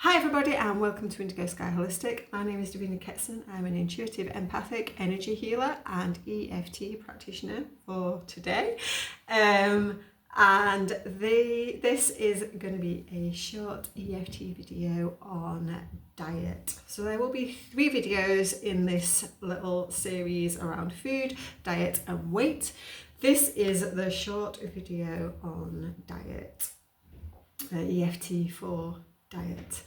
Hi everybody and welcome to Indigo Sky Holistic. My name is Davina. I'm an intuitive empathic energy healer and EFT practitioner for today. This is going to be a short EFT video on diet. So there will be 3 videos in this little series around food, diet and weight. This is the short video on diet, EFT for diet,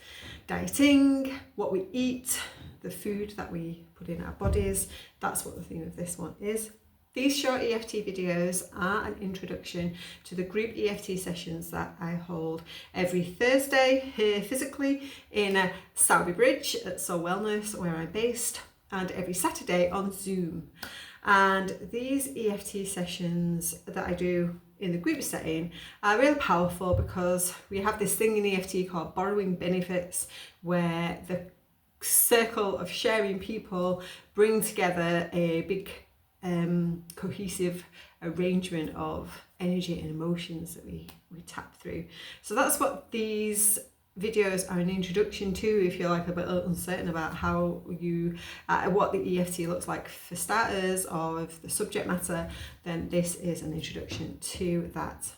dieting, what we eat, the food that we put in our bodies. That's what the theme of this one is. These short EFT videos are an introduction to the group EFT sessions that I hold every Thursday here physically in Sowerby Bridge at Soul Wellness, where I'm based, and every Saturday on Zoom. And these EFT sessions that I do in the group setting are really powerful because we have this thing in EFT called borrowing benefits, where the circle of sharing people bring together a big cohesive arrangement of energy and emotions that we tap through. So that's what these videos are an introduction to if you're like a bit uncertain about how you what the EFT looks like for starters, or if the subject matter, then this is an introduction to that.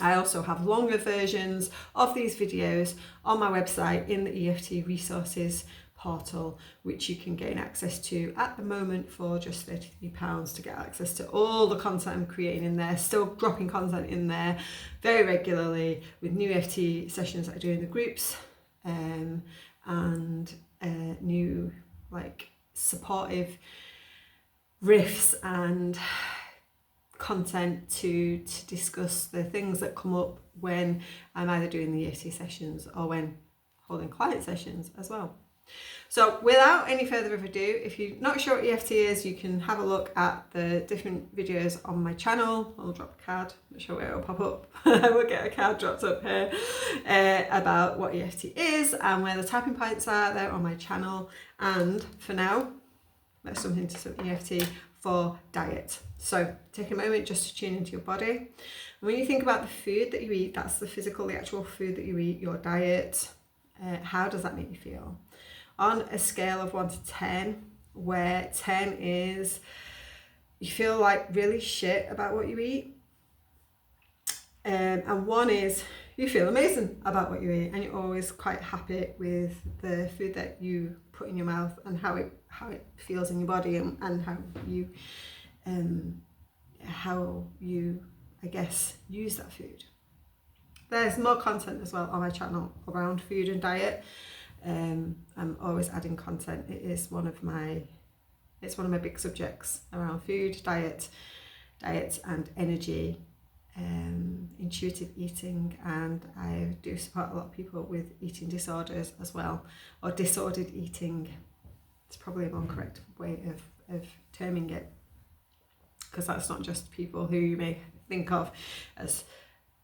I also have longer versions of these videos on my website in the EFT resources portal, which you can gain access to at the moment for just £33 to get access to all the content I'm creating in there. Still dropping content in there very regularly with new EFT sessions that I do in the groups, and new like supportive riffs and content to discuss the things that come up when I'm either doing the EFT sessions or when holding client sessions as well. So without any further ado, if you're not sure what EFT is, you can have a look at the different videos on my channel. I'll drop a card, I'm not sure where it'll pop up. I will get a card dropped up here about what EFT is and where the tapping points are there on my channel. And for now, let's jump into some EFT for diet. So take a moment just to tune into your body. And when you think about the food that you eat, that's the physical, the actual food that you eat, your diet, how does that make you feel? On a scale of 1 to 10, where 10 is you feel like really shit about what you eat, and 1 is you feel amazing about what you eat and you're always quite happy with the food that you put in your mouth and how it feels in your body, and how you I guess use that food. There's more content as well on my channel around food and diet. I'm always adding content. It's one of my big subjects around food, diet and energy, intuitive eating, and I do support a lot of people with eating disorders as well, or disordered eating. It's probably a more correct way of terming it, because that's not just people who you may think of as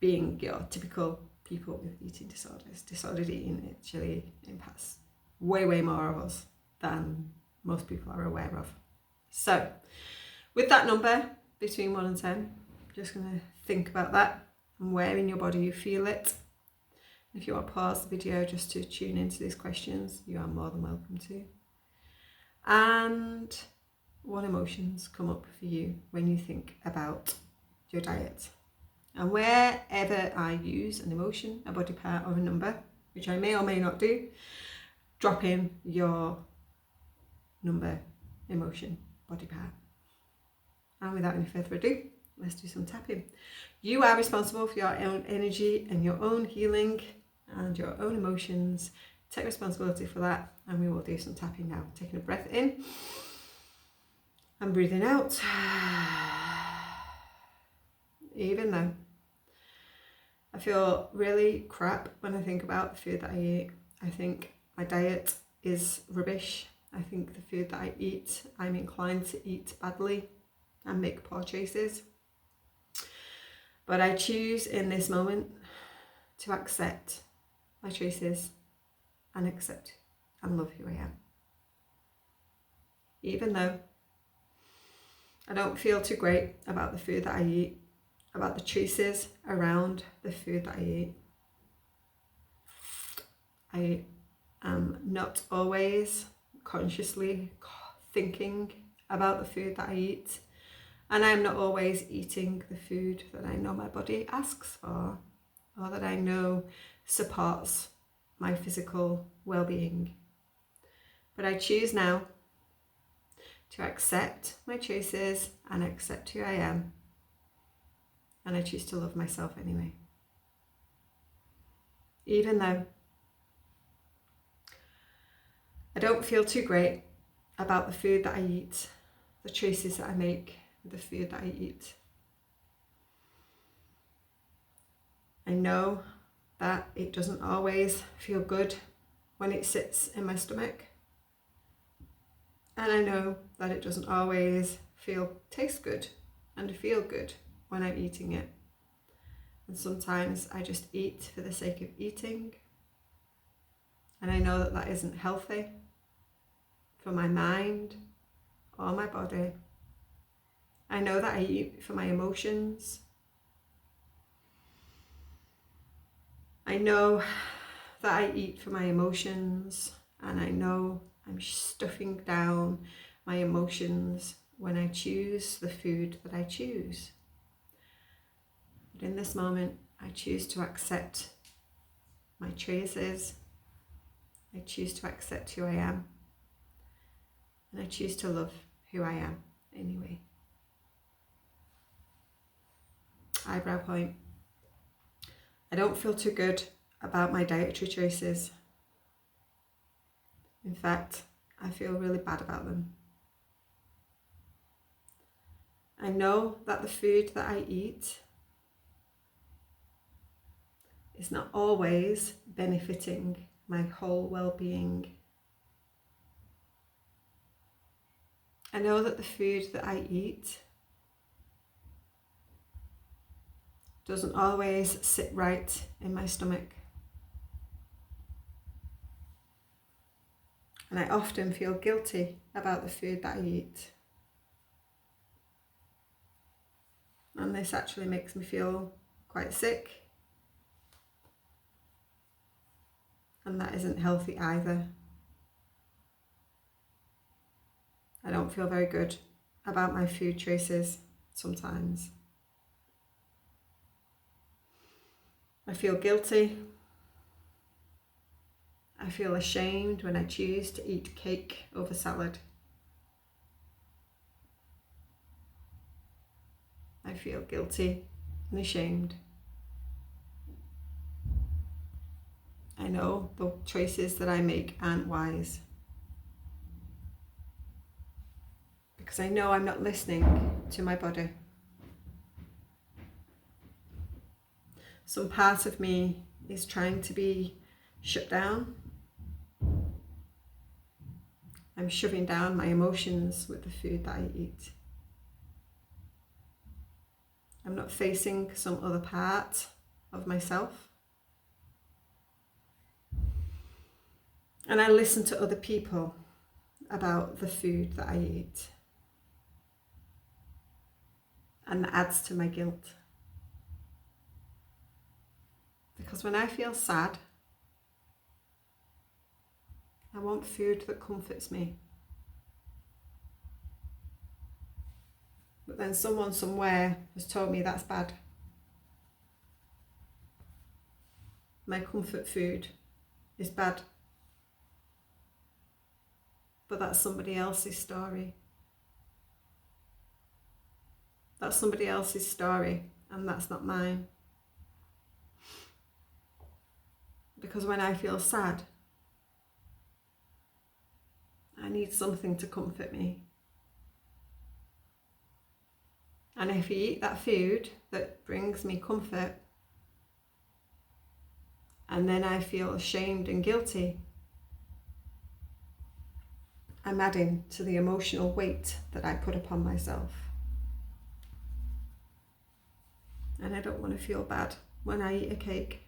being your typical people with eating disorders. Disordered eating actually impacts way more of us than most people are aware of. So with that number between 1 and 10, I'm just going to think about that and where in your body you feel it. If you want to pause the video just to tune into these questions, you are more than welcome to. And what emotions come up for you when you think about your diet? And wherever I use an emotion, a body part or a number, which I may or may not do, drop in your number, emotion, body part. And without any further ado, let's do some tapping. You are responsible for your own energy and your own healing and your own emotions. Take responsibility for that, and we will do some tapping now. Taking a breath in and breathing out. Even though I feel really crap when I think about the food that I eat, I think my diet is rubbish. I think the food that I eat, I'm inclined to eat badly and make poor choices. But I choose in this moment to accept my choices and accept and love who I am. Even though I don't feel too great about the food that I eat, about the choices around the food that I eat, I am not always consciously thinking about the food that I eat, and I'm not always eating the food that I know my body asks for, or that I know supports my physical well-being. But I choose now to accept my choices and accept who I am, and I choose to love myself anyway. Even though I don't feel too great about the food that I eat, the choices that I make with the food that I eat. I know that it doesn't always feel good when it sits in my stomach. And I know that it doesn't always taste good and feel good when I'm eating it. And sometimes I just eat for the sake of eating. And I know that that isn't healthy for my mind or my body. I know that I eat for my emotions. I know that I eat for my emotions, and I know I'm stuffing down my emotions when I choose the food that I choose. But in this moment, I choose to accept my choices. I choose to accept who I am. And I choose to love who I am anyway. Eyebrow point. I don't feel too good about my dietary choices. In fact, I feel really bad about them. I know that the food that I eat is not always benefiting my whole well-being. I know that the food that I eat doesn't always sit right in my stomach. And I often feel guilty about the food that I eat. And this actually makes me feel quite sick. And that isn't healthy either. I don't feel very good about my food choices sometimes. I feel guilty. I feel ashamed when I choose to eat cake over salad. I feel guilty and ashamed. I know the choices that I make aren't wise, because I know I'm not listening to my body. Some part of me is trying to be shut down. I'm shoving down my emotions with the food that I eat. I'm not facing some other part of myself. And I listen to other people about the food that I eat. And that adds to my guilt. Because when I feel sad, I want food that comforts me. But then someone somewhere has told me that's bad. My comfort food is bad. But that's somebody else's story. That's somebody else's story, and that's not mine. Because when I feel sad, I need something to comfort me. And if I eat that food that brings me comfort, and then I feel ashamed and guilty, I'm adding to the emotional weight that I put upon myself. And I don't want to feel bad when I eat a cake.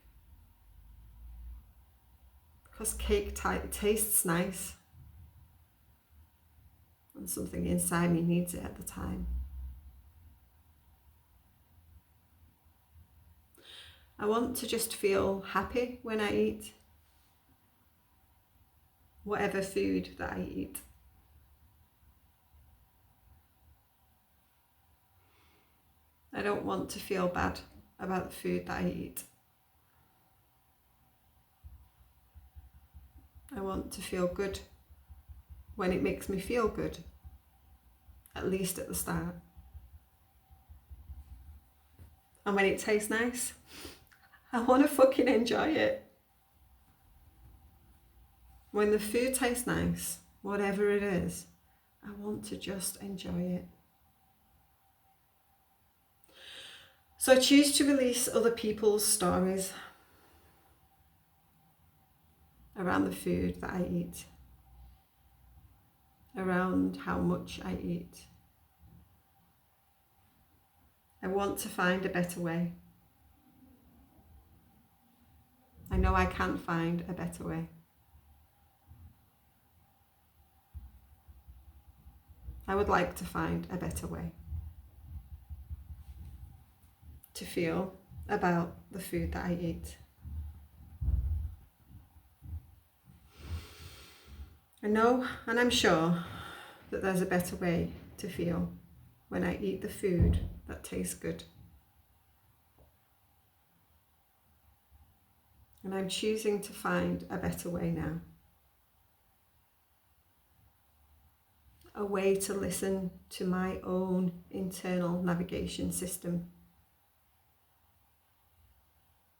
Because cake tastes nice. And something inside me needs it at the time. I want to just feel happy when I eat. whatever food that I eat. I don't want to feel bad about the food that I eat. I want to feel good when it makes me feel good, at least at the start. And when it tastes nice, I want to fucking enjoy it. When the food tastes nice, whatever it is, I want to just enjoy it. So I choose to release other people's stories around the food that I eat, around how much I eat. I want to find a better way. I know I can find a better way. I would like to find a better way to feel about the food that I eat. I know, and I'm sure, that there's a better way to feel when I eat the food that tastes good. And I'm choosing to find a better way now. A way to listen to my own internal navigation system,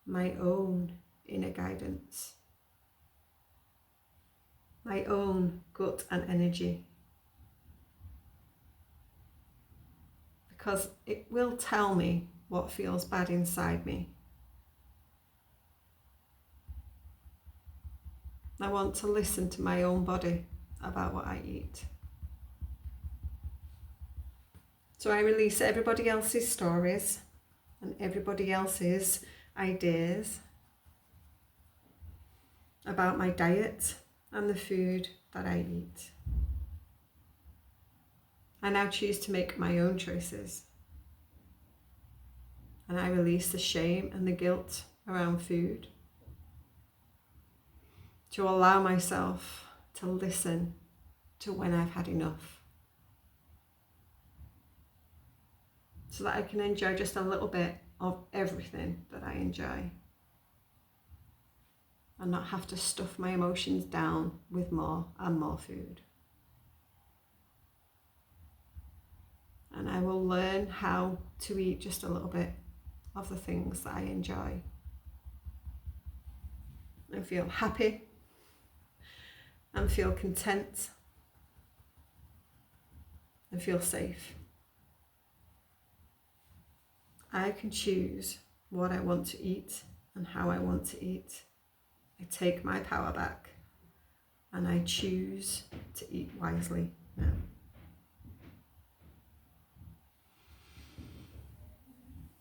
my own inner guidance, my own gut and energy. Because it will tell me what feels bad inside me. I want to listen to my own body about what I eat. So I release everybody else's stories and everybody else's ideas about my diet and the food that I eat. I now choose to make my own choices. And I release the shame and the guilt around food, to allow myself to listen to when I've had enough, so that I can enjoy just a little bit of everything that I enjoy and not have to stuff my emotions down with more and more food. And I will learn how to eat just a little bit of the things that I enjoy and feel happy and feel content and feel safe. I can choose what I want to eat and how I want to eat. I take my power back and I choose to eat wisely now.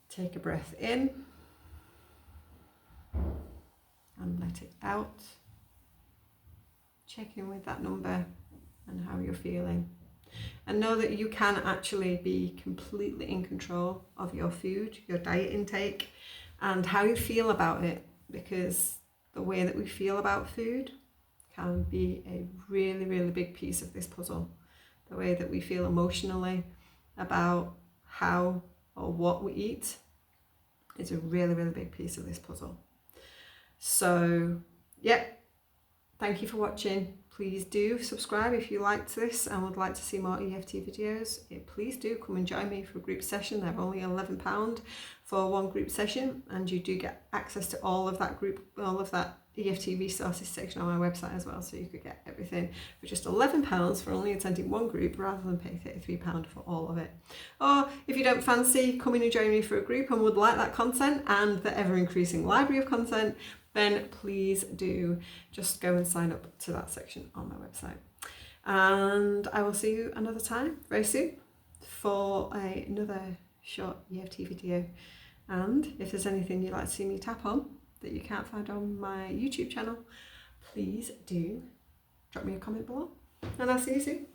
Take a breath in and let it out. Check in with that number and how you're feeling. And know that you can actually be completely in control of your food, your diet intake, and how you feel about it, because the way that we feel about food can be a really, really big piece of this puzzle. The way that we feel emotionally about how or what we eat is a really, really big piece of this puzzle. So, yeah, thank you for watching. Please do subscribe if you liked this and would like to see more EFT videos. Please do come and join me for a group session. They're only £11 for one group session, and you do get access to all of that EFT resources section on my website as well. So you could get everything for just £11 for only attending one group, rather than pay £33 for all of it. Or if you don't fancy coming and joining me for a group and would like that content and the ever increasing library of content, then please do just go and sign up to that section on my website. And I will see you another time very soon for another short EFT video. And if there's anything you'd like to see me tap on that you can't find on my YouTube channel, please do drop me a comment below, and I'll see you soon.